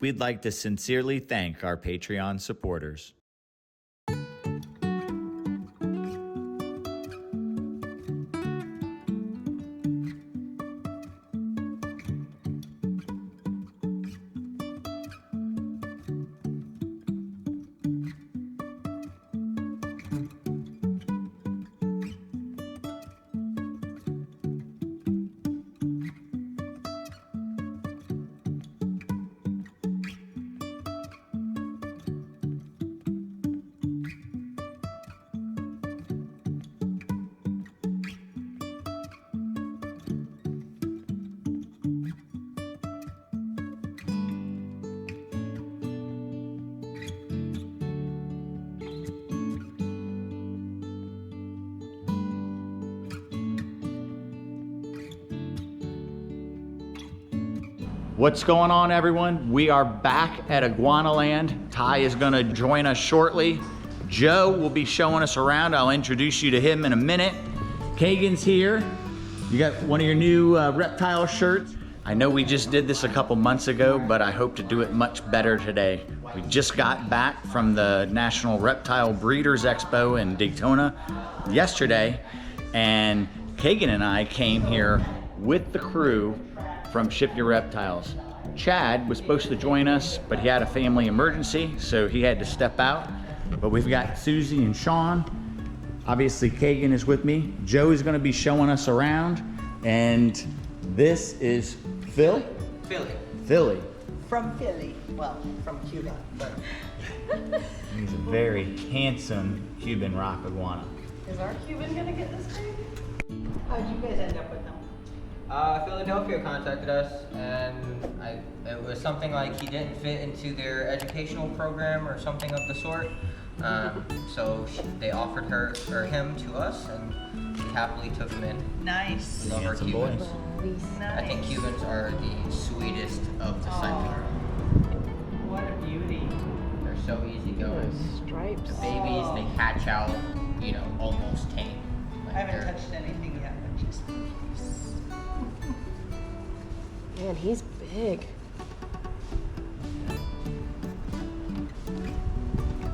we'd like to sincerely thank our Patreon supporters. What's going on, everyone? We are back at Iguanaland. Ty is gonna join us shortly. Joe will be showing us around. I'll introduce you to him in a minute. Kagan's here. You got one of your new reptile shirts. I know we just did this a couple months ago, but I hope to do it much better today. We just got back from the National Reptile Breeders Expo in Daytona yesterday, and Kagan and I came here with the crew from Ship Your Reptiles. Chad was supposed to join us, but he had a family emergency, so he had to step out. But we've got Susie and Sean. Obviously, Kagan is with me. Joe is gonna be showing us around. And this is Phil? Philly. From Philly. Well, from Cuba. But He's a very handsome Cuban rock iguana. Is our Cuban gonna get this thing? how'd you guys end up with them? Philadelphia contacted us, and it was something like he didn't fit into their educational program or something of the sort. So they offered him to us, and we happily took him in. Nice. We love our Handsome Cubans. boys. Nice. I think Cubans are the sweetest of the cycling. What a beauty. They're so easygoing. Stripes. The babies, they hatch out, almost tame. Like I haven't they're- touched anything yet, but just Man, he's big.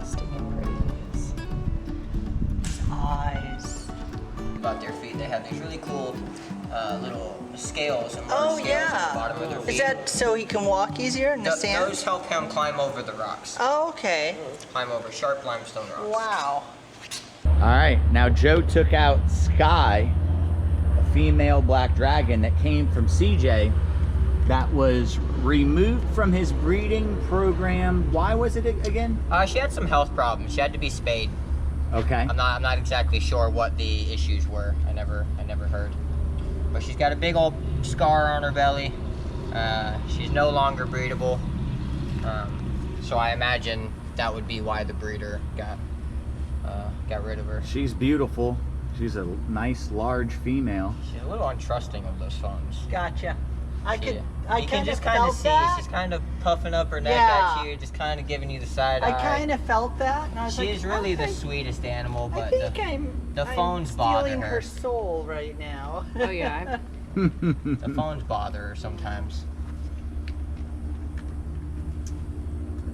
Stinking pretty he is. eyes. About their feet, they have these really cool little scales and Oh, scales yeah. at the bottom of their feet. Is that so he can walk easier in the sand? Those help him climb over the rocks. Oh, okay. Climb over sharp limestone rocks. Wow. All right, now Joe took out Sky, a female black dragon that came from CJ that was removed from his breeding program. Why was it again? She had some health problems. She had to be spayed. Okay. I'm not exactly sure what the issues were. I never heard. But she's got a big old scar on her belly. She's no longer breedable. So I imagine that would be why the breeder got rid of her. She's beautiful. She's a nice, large female. She's a little untrusting of those phones. Gotcha. I You kind can of just kind of felt see that. she's kind of puffing up her neck Yeah. at you, just kind of giving you the side I eye. kind of felt that, and I was She like, is really the I sweetest animal, I but think I'm phones bother stealing her. her soul right now. Oh yeah. the phones bother her sometimes.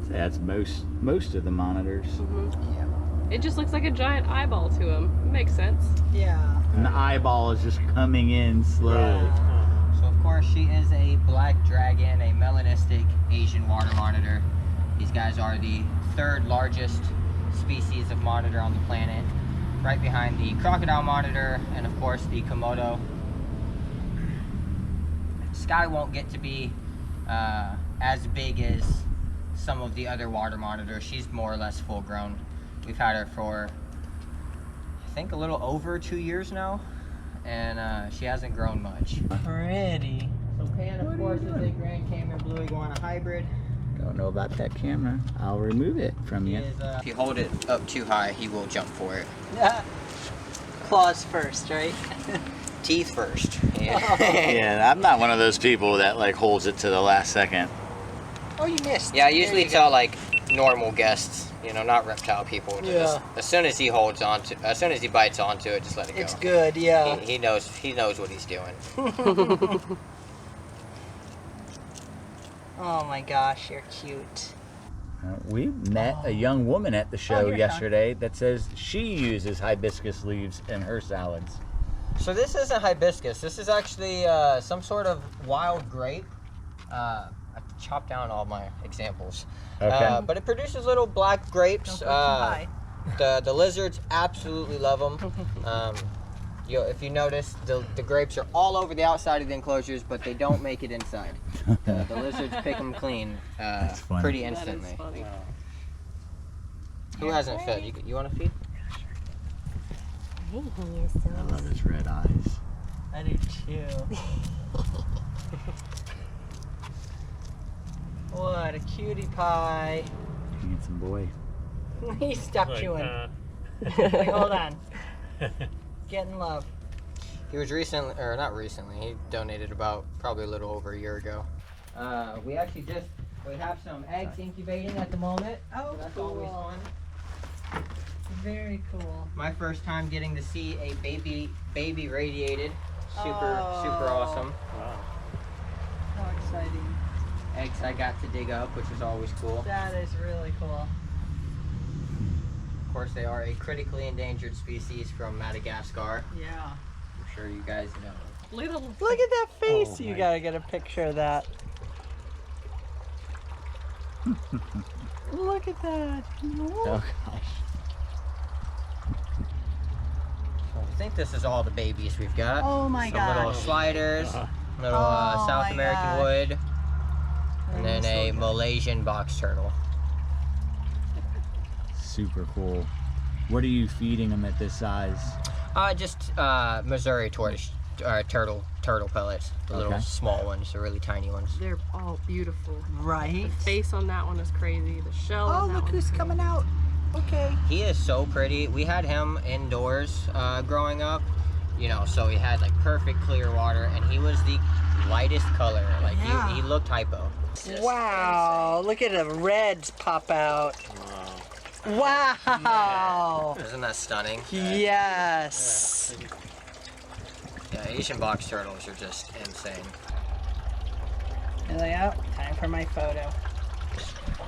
That's most of the monitors. Yeah. It just looks like a giant eyeball to him. Makes sense. Yeah. And the eyeball is just coming in slowly. Yeah. So of course she is a black dragon, a melanistic Asian water monitor. These guys are the third largest species of monitor on the planet, right behind the crocodile monitor and of course the Komodo. Sky won't get to be as big as some of the other water monitors. She's more or less full grown. We've had her for I think a little over 2 years now, and she hasn't grown much. Pretty. So Pan, of course, is a Grand Cayman Blue Iguana hybrid. Don't know about that camera. I'll remove it from you. If you hold it up too high, he will jump for it. Claws first, right? Teeth first. Yeah. Yeah, I'm not one of those people that like holds it to the last second. Oh, you missed. Yeah, I There usually you go. tell like normal guests, not reptile people. To Yeah. just, as soon as he bites onto it, just let it go. It's good, yeah. He knows what he's doing. Oh my gosh, you're cute. We met a young woman at the show you're yesterday that says she uses hibiscus leaves in her salads. So this isn't hibiscus. This is actually some sort of wild grape. I chopped down all my examples. Okay. But it produces little black grapes. Don't go too high. The lizards absolutely love them. If you notice, the grapes are all over the outside of the enclosures, but they don't make it inside. The lizards pick them clean funny. pretty That instantly. is funny. Who hasn't fed? You want to feed? I love his red eyes. I do too. What a cutie pie. Handsome boy. He stopped chewing. Like, hold on. Get in love. He was recently, or not recently, he donated about probably a little over a year ago. We have some eggs incubating at the moment. Oh, So that's cool. always fun. Very cool. My first time getting to see a baby radiated. Super Oh. awesome. How exciting. Eggs I got to dig up, which is always cool. That is really cool. Of course, they are a critically endangered species from Madagascar. Yeah. I'm sure you guys know. Little. Look at that face. Oh, You my- gotta get a picture of that. Look at that. Oh gosh. So I think this is all the babies we've got. Oh my Some little gosh. sliders, little Oh South my American gosh. wood, and then They're a so good. Malaysian box turtle. Super cool. What are you feeding them at this size? Just Missouri tortoise, turtle pellets. The little Okay. small ones, the really tiny ones. They're all beautiful. Right. The face on that one is crazy. The shell Oh, on that look one who's is coming crazy. out. Okay. He is so pretty. We had him indoors growing up, so he had like perfect clear water, and he was the lightest color. Like Yeah. he looked hypo. Wow. Look at the reds pop out. Wow. Isn't that stunning? Yes. Yeah, Asian box turtles are just insane. And they out. Time for my photo.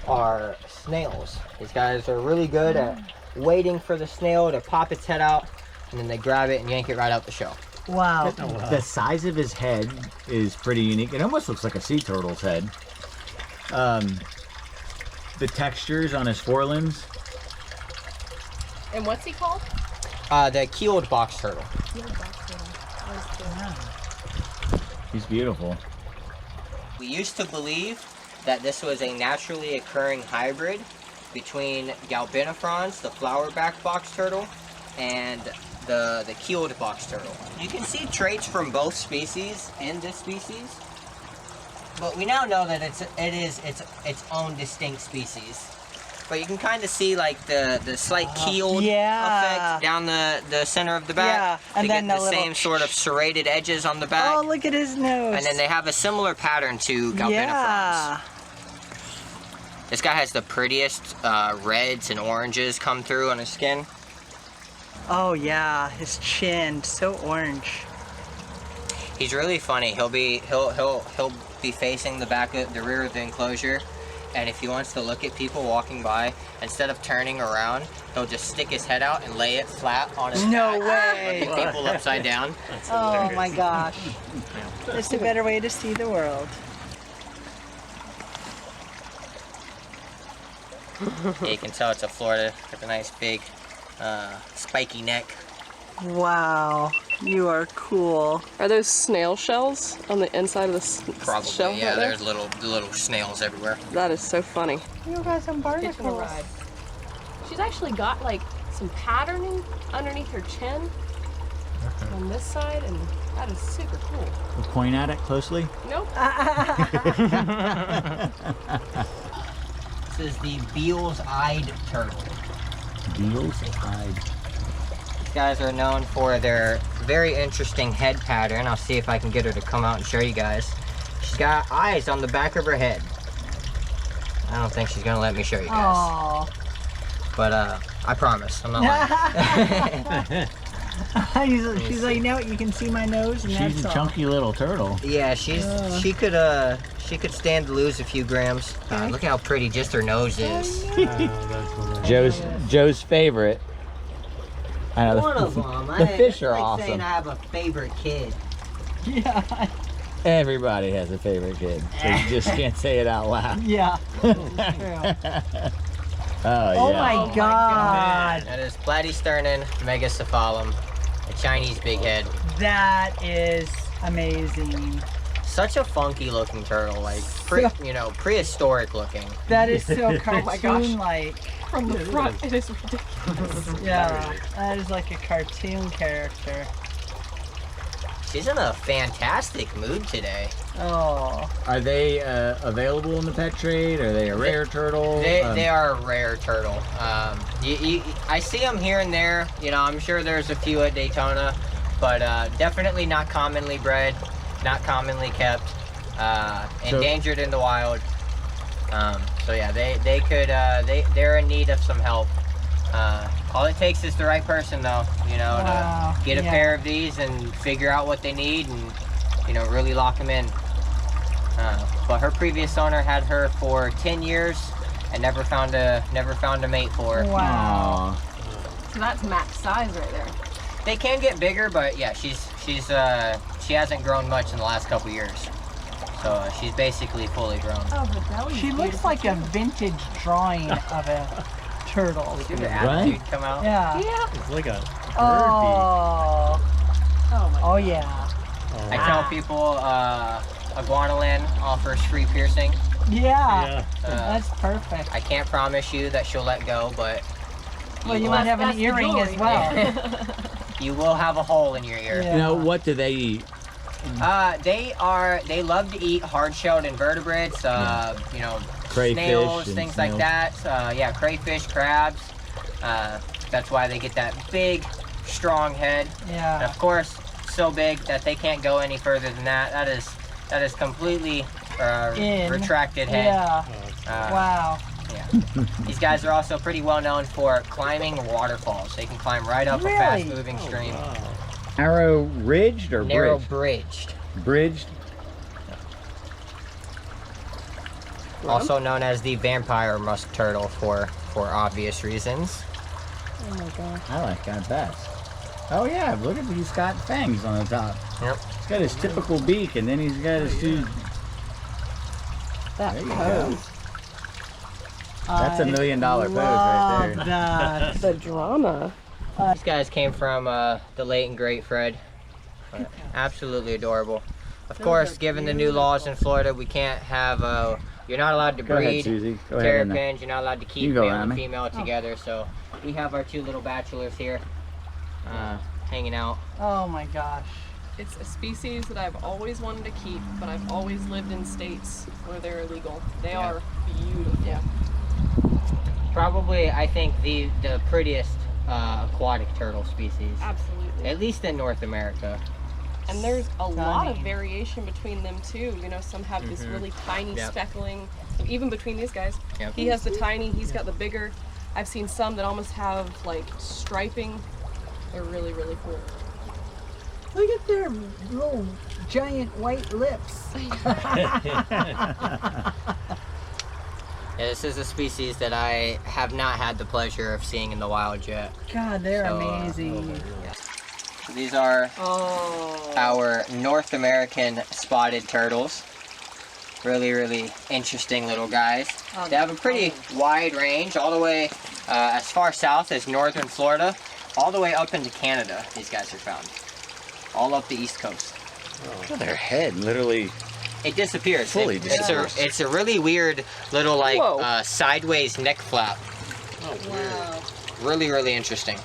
Are snails. These guys are really good at waiting for the snail to pop its head out, and then they grab it and yank it right out the shell. Wow. The size of his head is pretty unique. It almost looks like a sea turtle's head. The textures on his forelimbs. And what's he called? The keeled box turtle. He's beautiful. We used to believe that this was a naturally occurring hybrid between Galbinifrons, the flowerback box turtle, and the keeled box turtle. You can see traits from both species in this species, but we now know that it is its own distinct species. But you can kind of see like the slight keeled yeah. effect down the center of the back. Yeah, and to then get the the little same sort of serrated edges on the back. Oh, look at his nose. And then they have a similar pattern to Galbinifrons. Yeah. This guy has the prettiest reds and oranges come through on his skin. Oh yeah, his chin, so orange. He's really funny. He'll be facing the rear of the enclosure, and if he wants to look at people walking by, instead of turning around, he'll just stick his head out and lay it flat on his No back, way. looking people upside down. Oh my gosh. There's a better way to see the world. Yeah, you can tell it's a Florida with a nice big spiky neck. Wow, you are cool. Are those snail shells on the inside of the Probably, shell? yeah. right there? There's little snails everywhere. That is so funny. You got some barnacles. She's actually got like some patterning underneath her chin on this side, and that is super cool. We'll point at it closely. Nope. This is the Beal's-eyed turtle. Beal's-eyed. These guys are known for their very interesting head pattern. I'll see if I can get her to come out and show you guys. She's got eyes on the back of her head. I don't think she's gonna let me show you guys. Oh. But I promise, I'm not lying. She's like, no, you can see my nose, and She's that's a all. chunky little turtle. Yeah, she could stand to lose a few grams. Look how pretty just her nose is. Joe's favorite. I know One of them. The fish are like awesome. saying I have a favorite kid. Yeah. Everybody has a favorite kid, so you just can't say it out loud. Yeah. Oh, Oh yeah. my God. That is platysternon megacephalum, a Chinese bighead. That is amazing. Such a funky looking turtle, like prehistoric looking. That is so my gosh. cartoon-like. From the front, it is ridiculous. Yeah, that is like a cartoon character. She's in a fantastic mood today. Oh. Are they available in the pet trade? Are they a rare turtle? They are a rare turtle. I see them here and there. You know, I'm sure there's a few at Daytona, but definitely not commonly bred, not commonly kept, endangered in the wild. So yeah, they're in need of some help. All it takes is the right person, though, you know, to get a pair of these and figure out what they need and, you know, really lock them in. But her previous owner had her for 10 years and never found a mate for her. Wow. Aww. So that's max size right there. They can get bigger, but yeah, she hasn't grown much in the last couple years. So she's basically fully grown. Oh, her belly. She looks like a vintage drawing of a turtle. See the attitude come out? Yeah. Yeah. It's like a Oh. Oh my. Oh yeah. I tell people Iguanaland offers free piercing. Yeah. yeah. That's perfect. I can't promise you that she'll let go, but Well, you will. might have That's an the earring as jewelry. well. You will have a hole in your ear. Yeah. You know, what do they eat? They love to eat hard-shelled invertebrates, you know, Crayfish snails, and things like that. Yeah, crayfish, crabs. That's why they get that big, strong head. And Yeah. of course, so big that they can't go any further than that. That is completely retracted head. Yeah. Wow. Yeah. These guys are also pretty well known for climbing waterfalls. They can climb right up a Really? fast-moving stream. Narrow ridged or Narrow bridged? bridged. Bridged? Also known as the vampire musk turtle for obvious reasons. Oh my god. I like that best. Oh yeah, look at he's got fangs on the top. Yep. He's got his typical beak and then he's got his two. That There you pose. That's $1 million pose right there. That. The drama. These guys came from the late and great Fred. Absolutely adorable. Of course, given the new laws in Florida, we can't have, you're not allowed to Go ahead, breed Susie. Go ahead. in there. terrapins, you're not allowed to keep You go, male and Amy. female together, so we have our two little bachelors here hanging out. Oh my gosh. It's a species that I've always wanted to keep, but I've always lived in states where they're illegal. They Yeah. are beautiful. Yeah. Probably, I think, the prettiest aquatic turtle species, Absolutely. at least in North America. And there's a lot of Stunning. variation between them too. You know, some have this really tiny Yep. speckling. Even between these guys, Yep. he has the tiny, he's got the bigger. I've seen some that almost have like striping. They're really, really cool. Look at their little giant white lips. Yeah, this is a species that I have not had the pleasure of seeing in the wild yet. God, they're So, amazing. So these are Oh. our North American spotted turtles. Really, really interesting little guys. Oh, They have a pretty wide range, all the way as far south as northern Florida, all the way up into Canada. These guys are found, all up the East Coast. Look at their head, literally. It disappears. Fully It's a really weird little like Whoa. sideways neck flap. Wow. Really, really interesting.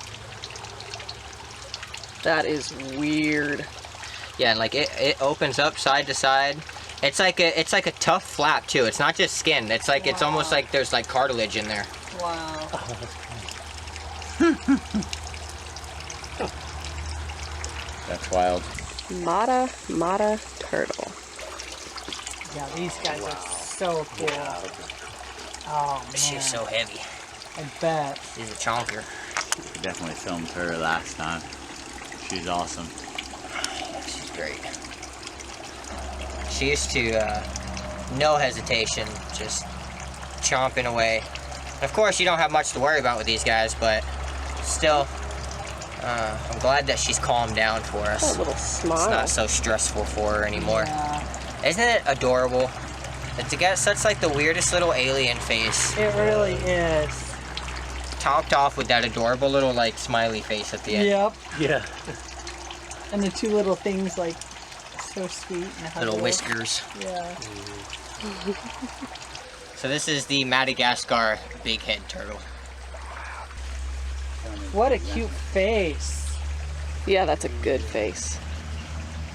That is weird. Yeah, and like it opens up side to side. It's like a tough flap too. It's not just skin. It's like it's almost like there's like cartilage in there. Wow. That's wild. Mata turtle. Yeah, these guys are so cool. Oh man. She's so heavy. I bet. She's a chonker. We definitely filmed her last time. She's awesome. She's great. She used to, no hesitation, just chomping away. And of course, you don't have much to worry about with these guys, but still, I'm glad that she's calmed down for us. That little smile. It's not so stressful for her anymore. Yeah. Isn't it adorable? It's got such like the weirdest little alien face. It really is. Topped off with that adorable little like smiley face at the end. Yep. Yeah. And the two little things like so sweet and Little huggable. whiskers. Yeah. So this is the Madagascar big head turtle. What a cute face. Yeah, that's a good face.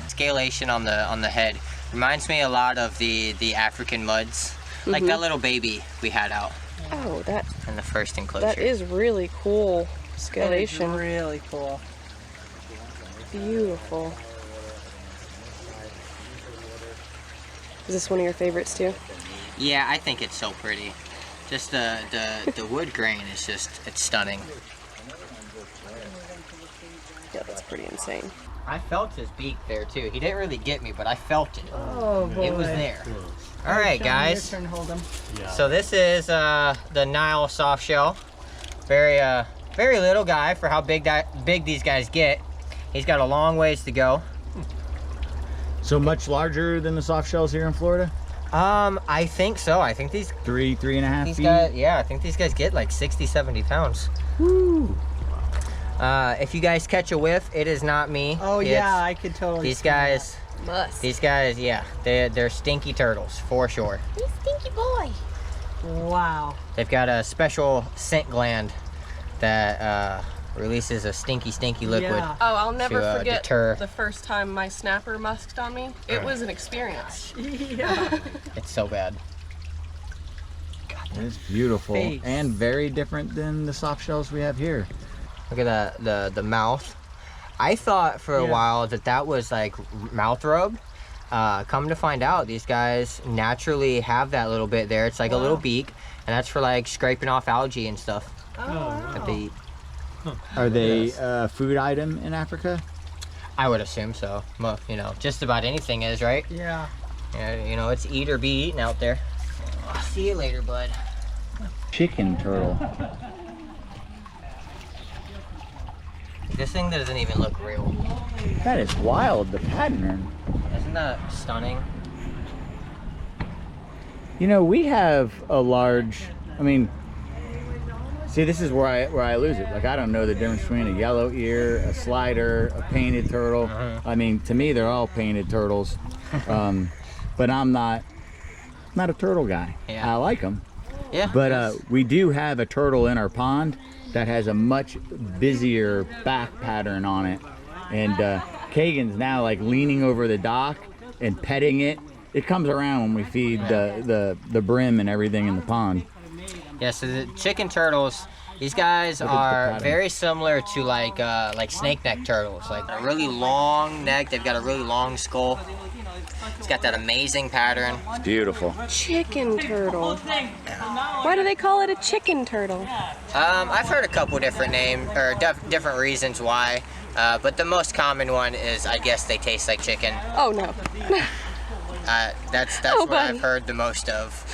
Scalation on the head reminds me a lot of the African muds, like that little baby we had out Oh, that in the first enclosure. that is really cool. That is Scalation. really cool. Beautiful. Is this one of your favorites too? Yeah, I think it's so pretty. Just the wood grain is just, it's stunning. Yeah, that's pretty insane. I felt his beak there too. He didn't really get me, but I felt it. Oh boy. It was there. All right, guys. Your turn, hold him. Yeah. So this is the Nile soft shell. Very very little guy for how big these guys get. He's got a long ways to go. So much larger than the soft shells here in Florida? I think so. I think these 3.5 these feet? guys, yeah, I think these guys get like 60, 70 pounds. Woo. If you guys catch a whiff, it is not me. Oh It's yeah, I could totally these see guys. Must. These guys, yeah, they're stinky turtles for sure. You stinky boy. that. Wow. They've got a special scent gland that releases a stinky liquid. Yeah. Oh, I'll never To, forget deter- the first time my snapper musked on me. It was an experience. Yeah. It's so bad. It's beautiful Face. and very different than the soft shells we have here. Look at the mouth. I thought for a Yeah. while that was like mouth robe. Come to find out, these guys naturally have that little bit there. It's like a little Wow. beak, and that's for like scraping off algae and stuff that they eat. Are they a food item in Africa? I would assume so. Well, you know, just about anything is, right? Yeah. Yeah, you know, it's eat or be eaten out there. See you later, bud. Chicken turtle. This thing doesn't even look real. That is wild, the pattern. Isn't that stunning? You know, we have a large, I mean, see, this is where I lose it. Like, I don't know the difference between a yellow ear, a slider, a painted turtle. I mean, to me, they're all painted turtles. But I'm not a turtle guy. Yeah. I like them. Yeah. But we do have a turtle in our pond that has a much busier back pattern on it. And Kagan's now like leaning over the dock and petting it. It comes around when we feed the brim and everything in the pond. Yeah, so the chicken turtles, these guys Look at the are pattern. very similar to like snake neck turtles. Like a really long neck, they've got a really long skull. It's got that amazing pattern. It's beautiful. Chicken turtle. Why do they call it a chicken turtle? I've heard a couple different names or different reasons why, but the most common one is I guess they taste like chicken. Oh no. That's Oh, what buddy. I've heard the most of.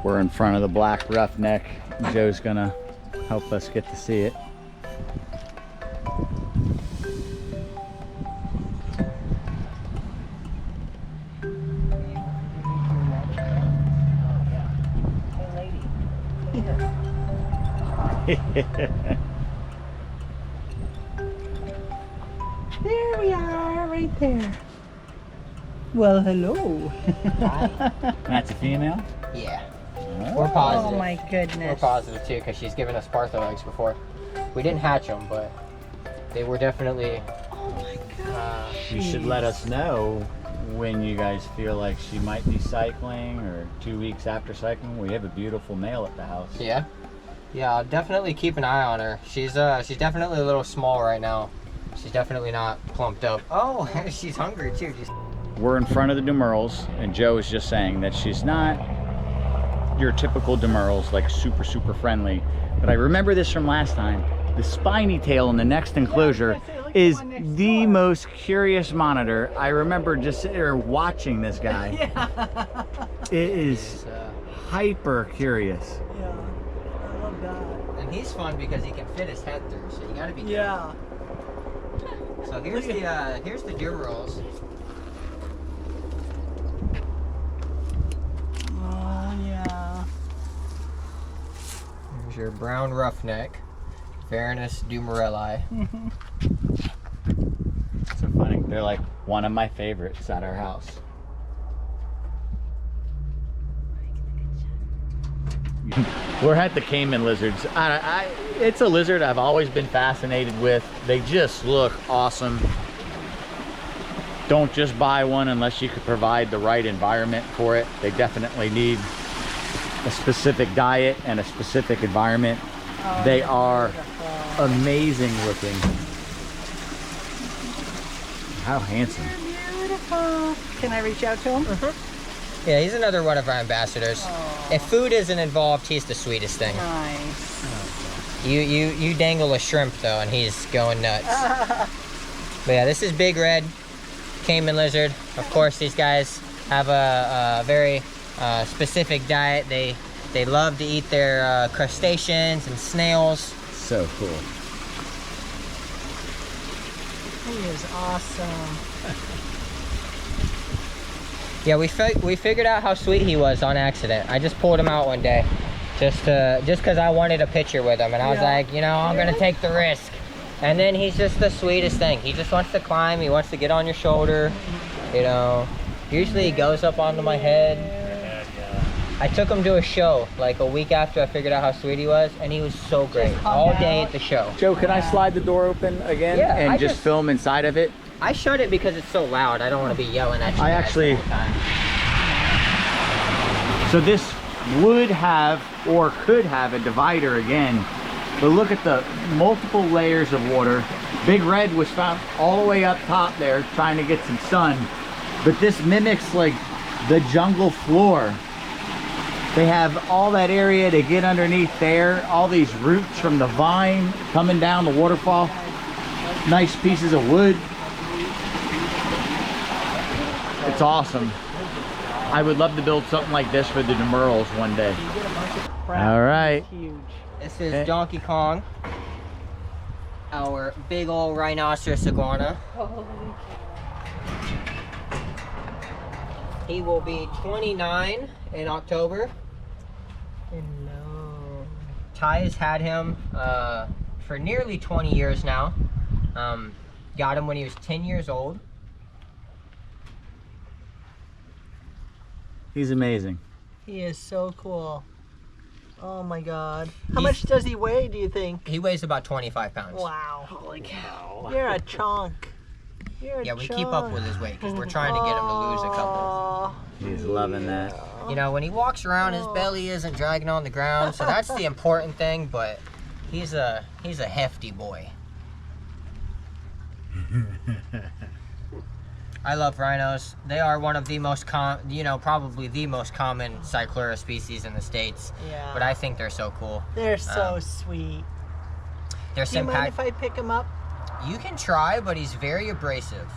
We're in front of the black roughneck. Joe's gonna help us get to see it. There we are, right there. Well, hello. That's a female? Yeah. We're positive. Oh my We're goodness. positive too, because she's given us partho eggs before. We didn't hatch them, but they were definitely. Oh my god. You should let us know when you guys feel like she might be cycling, or 2 weeks after cycling. We have a beautiful male at the house. Yeah. Yeah, I'll definitely keep an eye on her. She's definitely a little small right now. She's definitely not plumped up. Oh, she's hungry too. We're in front of the Demerles, and Joe is just saying that she's not your typical Demerles, like super friendly. But I remember this from last time. The spiny tail in the next enclosure is the most curious monitor. I remember just sitting there watching this guy. Yeah. It is hyper curious. Yeah. I love that. And he's fun because he can fit his head through, so you gotta be careful. Yeah. So here's the Demerles. Oh yeah. Here's your brown roughneck, Varanus dumerelli. So funny. They're like one of my favorites at our house. We're at the caiman lizards. It's a lizard I've always been fascinated with. They just look awesome. Don't just buy one unless you could provide the right environment for it. They definitely need a specific diet and a specific environment. Oh, they are beautiful. amazing looking. How handsome. Beautiful. Can I reach out to him? Yeah, he's another one of our ambassadors. Aww. If food isn't involved, he's the sweetest thing. Nice. You dangle a shrimp though, and he's going nuts. But yeah, this is big red caiman lizard. Of course, these guys have a very specific diet. They love to eat their crustaceans and snails. So cool. He is awesome. Yeah, we figured out how sweet he was on accident. I just pulled him out one day, just because I wanted a picture with him, and I was like, you know, I'm gonna take the risk. And then he's just the sweetest thing. He just wants to climb. He wants to get on your shoulder. You know, usually he goes up onto my head. I took him to a show like a week after I figured out how sweet he was, and he was so great all day at the show. Joe, can I slide the door open again and just film inside of it? I shut it because it's so loud. I don't want to be yelling at you. I guys actually- the whole time. So this would have or could have a divider again, but look at the multiple layers of water. Big Red was found all the way up top there trying to get some sun, but this mimics like the jungle floor. They have all that area to get underneath there, all these roots from the vine coming down the waterfall, nice pieces of wood. It's awesome. I would love to build something like this for the Demerles one day. All right. Huge. This is Donkey Kong, our big old rhinoceros iguana. He will be 29 in October. Hello. Ty has had him for nearly 20 years now. Got him when he was 10 years old. He's amazing. He is so cool. Oh my God. How much does he weigh, do you think? He weighs about 25 pounds. Wow. Holy cow. You're a chunk. You're a Yeah, we chunk. keep up with his weight because we're trying to get him to lose a couple. He's loving that. You know, when he walks around, his belly isn't dragging on the ground, so that's the important thing. But he's a hefty boy. I love rhinos. They are one of the most probably the most common Cyclura species in the States. Yeah. But I think they're so cool. They're so sweet. They're Do you mind if I pick him up? You can try, but he's very abrasive.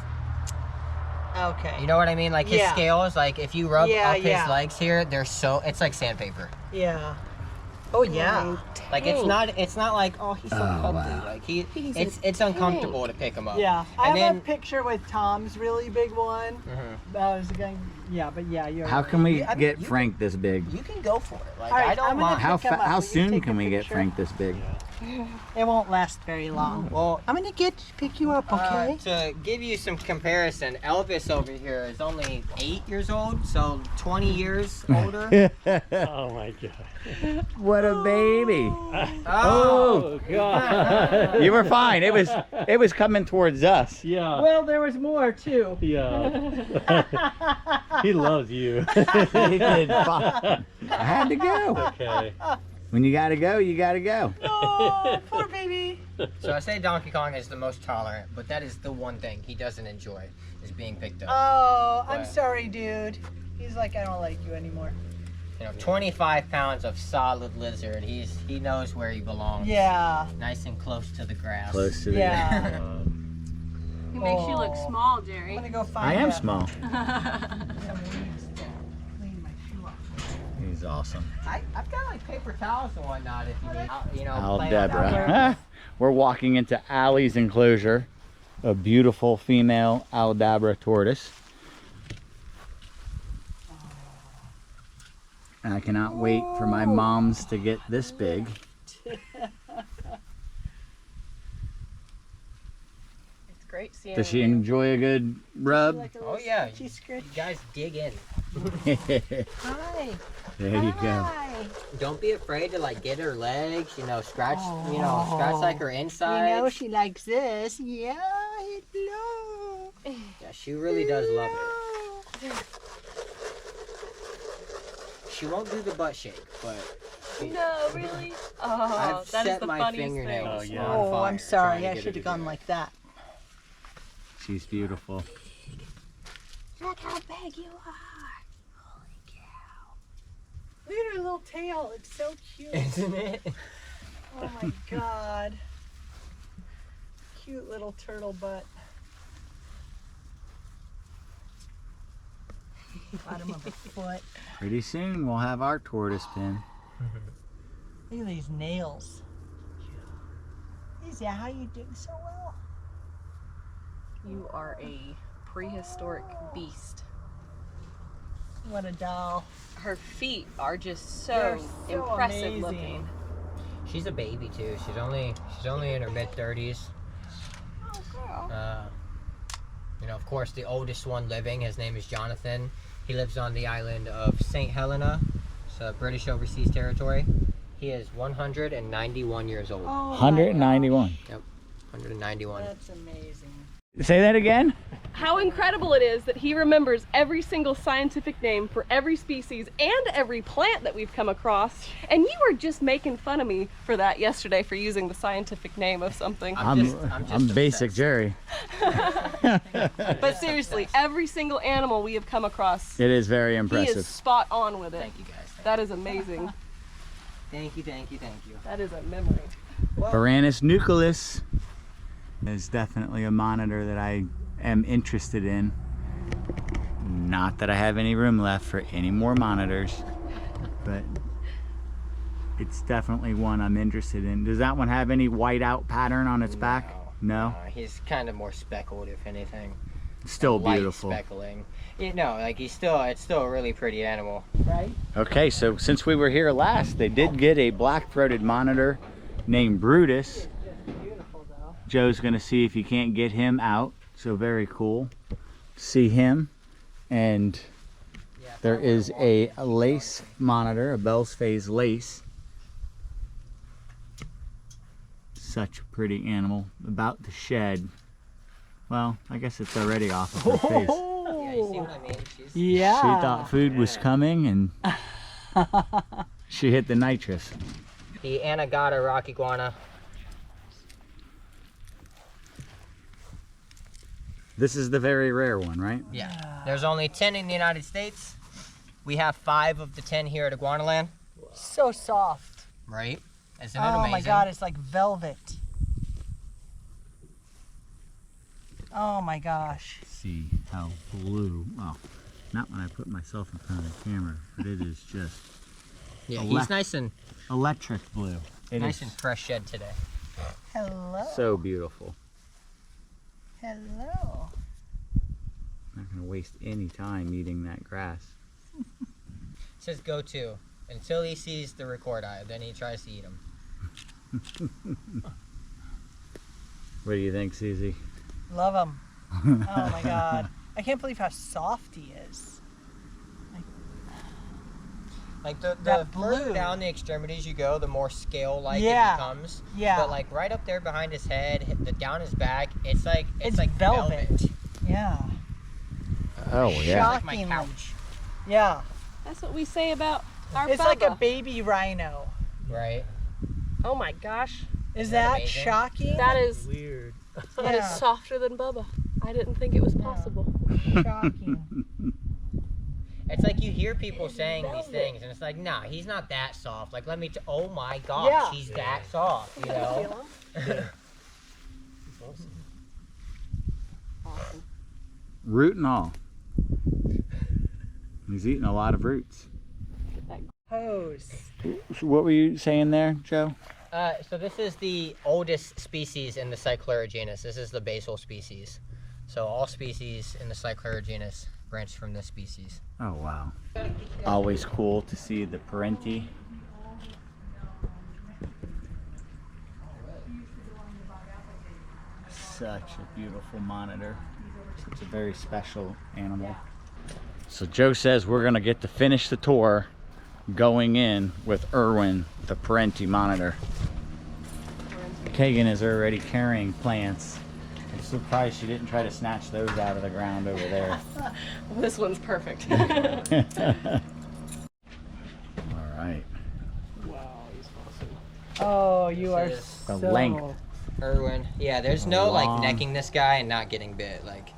Okay. You know what I mean? Like his scales, like if you rub up his legs here, it's like sandpaper. Yeah. Oh yeah. Like it's not like, oh, he's so comfy. Wow. Like it's uncomfortable to pick him up. Yeah. I have a picture with Tom's really big one. I was going, but you're How can we get Frank this big? You can go for it. Like right, I don't mind. How soon can we get Frank this big? It won't last very long. Well, I'm gonna pick you up, okay? To give you some comparison, Elvis over here is only 8 years old, so 20 years older. Oh my God. What a baby. Oh God. You were fine. It was coming towards us. Yeah. Well, there was more too. Yeah. He loves you. He did fine. I had to go. Okay. When you gotta go, you gotta go. Oh, poor baby. So I say Donkey Kong is the most tolerant, but that is the one thing he doesn't enjoy, is being picked up. Oh, I'm sorry, dude. He's like, I don't like you anymore. You know, 25 pounds of solid lizard. He knows where he belongs. Yeah. Nice and close to the grass. Close to the Yeah. He makes you look small, Jerry. I'm gonna go find I am him. small. Some weeds to clean my shoe off. He's awesome. I've got like paper towels and whatnot if you need. You know, Aldabra. We're walking into Allie's enclosure, a beautiful female Aldabra tortoise. I cannot wait for my moms to get this big. It's great seeing Does she you. enjoy a good rub? Like a Oh little yeah, scratchy you scratch. guys dig in. Hi. There you go. Hi. Don't be afraid to like get her legs, scratch, scratch like her You inside. know she likes this. Yeah, hello. Yeah, she really does love it. She won't do the butt shake, but No, really? Oh, I've that is set the my funniest fingernails thing. Oh, yeah. on fire. I'm sorry. trying to I get her should to have gone do it. like that. She's beautiful. Look how big you are. Holy cow. Look at her little tail. It's so cute. Isn't it? Oh my God. Cute little turtle butt. Bottom of a foot. Pretty soon we'll have our tortoise pin. Look at these nails. Izzy, how you doing so well? You are a prehistoric beast. What a doll. Her feet are just They're so so impressive amazing. looking. She's a baby too. She's only in her mid-30s. Oh, girl. Of course, the oldest one living. His name is Jonathan. He lives on the island of St. Helena. It's a British overseas territory. He is 191 years old. Oh, 191. Yep, 191. that's amazing. Say that again? How incredible it is that he remembers every single scientific name for every species and every plant that we've come across. And you were just making fun of me for that yesterday, for using the scientific name of something. I'm just basic obsessed. Jerry. But seriously, every single animal we have come across, It is very he impressive. is spot on with it. Thank you guys. That is amazing. Thank you. That is a memory. Varanus nucleus is definitely a monitor that I am interested in. Not that I have any room left for any more monitors, but it's definitely one I'm interested in. Does that one have any white out pattern on its back? No? He's kind of more speckled, if anything. Still light beautiful. speckling. You know, like it's still a really pretty animal. Right? Okay, so since we were here last, they did get a black-throated monitor named Brutus. Beautiful though. Joe's gonna see if he can't get him out. So very cool. See him. And Yeah, if I there were to is walk a this, lace monitor, a Bell's Phase lace. Such a pretty animal. About to shed. Well, I guess it's already off of her face. Yeah, you see what I mean? She's Yeah. She thought food was coming and she hit the nitrous. the Anagata rock iguana. This is the very rare one, right? Yeah. There's only 10 in the United States. We have 5 of the 10 here at Iguanaland. So soft. Right? Isn't it Oh amazing? my god, it's like velvet. Oh my gosh. See how blue. Oh, not when I put myself in front of the camera, but it is just Yeah, Elec- he's nice and electric blue. It nice is and fresh shed today. Hello. so beautiful. Hello. Not gonna waste any time eating that grass. It says go to until he sees the record eye, then he tries to eat them. What do you think, Susie? Love him. Oh my god. I can't believe how soft he is. Like the That further blue. down the extremities you go, the more scale-like Yeah. it becomes. Yeah. But like right up there behind his head, down his back, it's like It's like velvet. Yeah. Oh yeah. Like my Shockingly. couch. Yeah. That's what we say about our It's like a Bubba. baby rhino. Right. Oh my gosh. Is Isn't that that amazing? shocking? That is Weird. that is Yeah. softer than Bubba. I didn't think it was possible. Shocking. It's like you hear people saying these things, and it's like, nah, he's not that soft. Like, let me. Oh my gosh, Yeah. he's that soft. You know. Awesome. Root and all. He's eating a lot of roots. Hose. So what were you saying there, Joe? So this is the oldest species in the SYR genus. This is the basal species. So all species in the SYR genus branch from this species. Oh, wow. Always cool to see the parenti. Such a beautiful monitor. It's a very special animal. So Joe says we're gonna get to finish the tour going in with Irwin, the parenti monitor. Kagan is already carrying plants. I'm surprised she didn't try to snatch those out of the ground over there. This one's perfect. All right. Wow, he's awesome. Oh, you are This is so... the length. Irwin. Yeah, there's no like Long. necking this guy and not getting bit. Like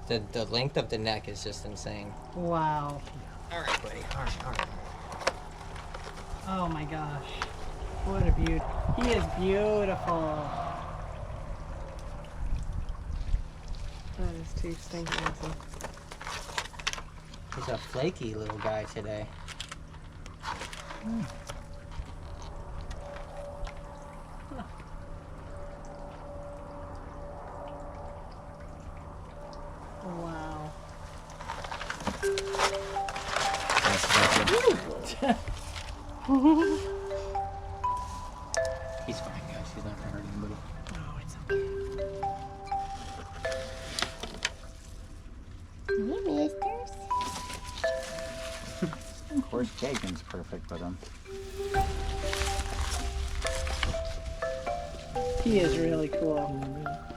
the length of the neck is just insane. Wow. All right, buddy. All right. Oh my gosh. What a beauty. He is beautiful. That is too stinking awesome. He's a flaky little guy today. Wow. He's fine, guys. He's not gonna hurt anybody. Oh, it's okay. Of course, Kagan's perfect with him. He is really cool.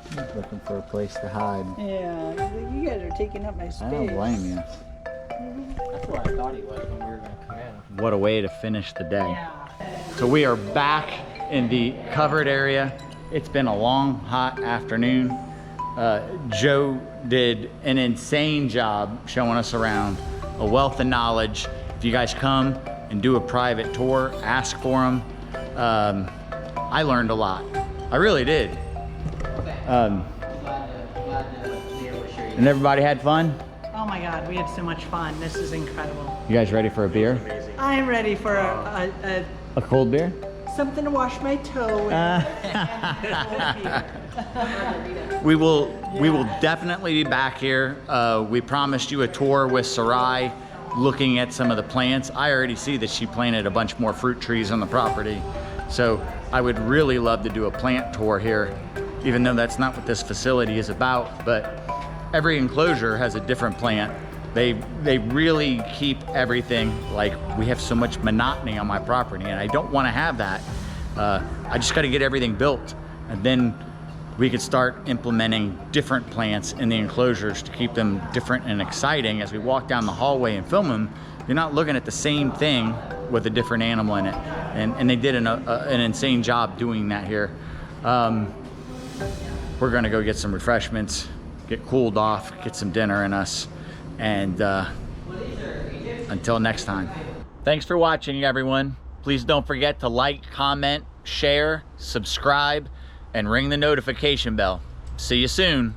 He's looking for a place to hide. Yeah. He's like, you guys are taking up my space. I don't blame you. That's what I thought he was when we were gonna come in. What a way to finish the day. Yeah. So we are back in the covered area. It's been a long, hot afternoon. Joe did an insane job showing us around, a wealth of knowledge. If you guys come and do a private tour, ask for him. I learned a lot. I really did. Glad to be able to show you. And everybody had fun? Oh my God, we had so much fun. This is incredible. You guys ready for a beer? I'm ready for a A cold beer? something to wash my toe with. We will definitely be back here. We promised you a tour with Sarai, looking at some of the plants. I already see that she planted a bunch more fruit trees on the property. So I would really love to do a plant tour here, even though that's not what this facility is about. But every enclosure has a different plant. They really keep everything, like, we have so much monotony on my property and I don't want to have that. I just got to get everything built, and then we could start implementing different plants in the enclosures to keep them different and exciting. As we walk down the hallway and film them, you're not looking at the same thing with a different animal in it. And they did an insane job doing that here. We're gonna go get some refreshments, get cooled off, get some dinner in us, and until next time. Thanks for watching, everyone. Please don't forget to like, comment, share, subscribe, and ring the notification bell. See you soon.